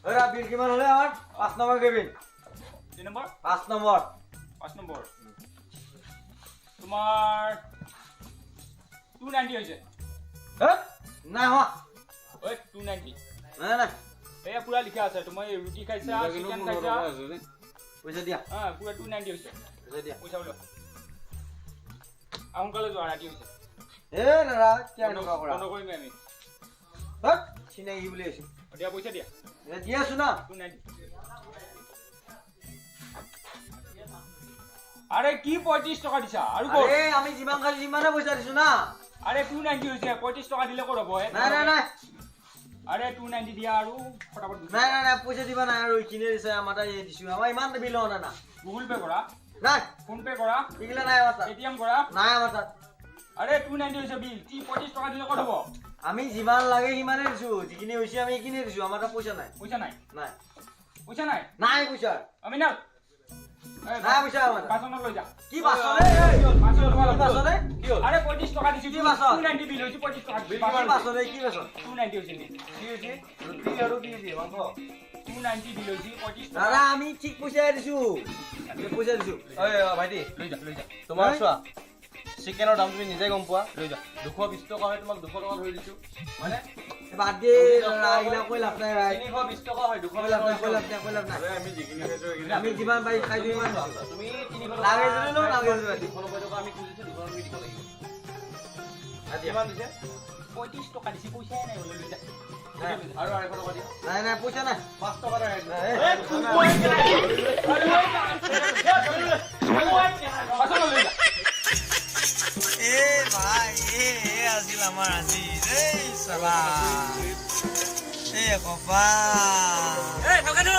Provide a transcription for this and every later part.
এৰা বিল কিমান হলে আমাৰ 5 number cabin 3 number 5 number 5 number তোমাৰ 290 হৈছে হ্যাঁ না হ ওই 290 না না এয়া পুৰা লিখা আছে তুমি ৰুটি খাইছা চিকেন খাইছা পয়সা দিয়া হ্যাঁ পুৰা 290 হৈছে পয়সা দিয়া পইচা ওলোৱা আহোনকালে যোৱা ৰাতি হৈছে এ নাৰা কি আনো কৰা বন্ধ কৰিম আমি হট চিনাকি বুলি আছে দিয়া পইচা দিয়া এ দিয়া আছো না 290 আরে কি 35 টাকা দিছা আৰু কত আরে আমি জিমান খালি জিমানে পয়সা দিছো না আরে 290 হৈছে 35 টাকা দিলে ক'ত হ'ব না না না আরে 290 দিয়া আৰু ফটাফট না না না পয়সা দিবা না আৰু কিনে দিছে আমাটা এই দিছো আমাৰ ইমান বিল না না গুগল পে কৰা নাই ফোন পে কৰা ইগলা নাই আমাৰ এটিএম কৰা নাই আমার আরে 290 হৈছে বিল কি 35 টাকা দিলে ক'ত হ'ব আমি যিমান লাগে সিমানে দিছো যিখিনি হৈছে আমি কিনে দিছো আমাৰ পয়সা নাই পইচা নাই নাই পইচা নাই নাই পয়সা আমি না নাই পয়সা আমার বাচনত লৈ যা কি বাসনে বাসনে কি হল আরে 35 টাকা দিছি কি বাচন 290 বিল হৈছে 25 টাকা বিল কি বাসনে কি বাসন 290 হৈছে বিল কি হৈছে ৰুটি আৰু কি দিয়ে মাংস 290 বিল হৈছে 25 টাকা দাদা আমি ঠিক পয়সা দিছো আমি পয়সা দিছো ঐ ভাইটি লৈ যা তোমাৰ চোৱা চিকেনৰ দাম তুমি নিজে গম পোৱা লৈ যা 220 টকা হয় তোমাক 200 টকা ধৰি দিছো হয়নে বাদ দে আহিলা কৈ লাভ নাই ভাই 320 টকা হয় 200 কৈ লাভ নাই কৈ লাভ নাই কৈ লাভ নাই আমি যিখিনি খাইছো আমি যিমান পাৰি খাই দিম ইমান তুমি 300 লাগে যদি লও লাগে যদি 290 টকা আমি খুজিছো 200 তুমি দিব লাগিব আজি কিমান দিছে 35 টাকা দিছি পইচাই নাই লৈ যা আৰু 200 টকা দিয়া নাই নাই পয়সা নাই 5 টকা এই, এ ভাই এ আছিল আমাৰ আজি এই চালা এ কপা এই নগনো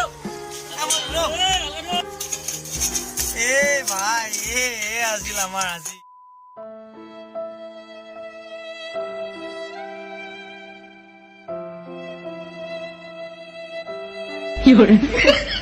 এ ভাই এ আছিল আমাৰ আজি有人。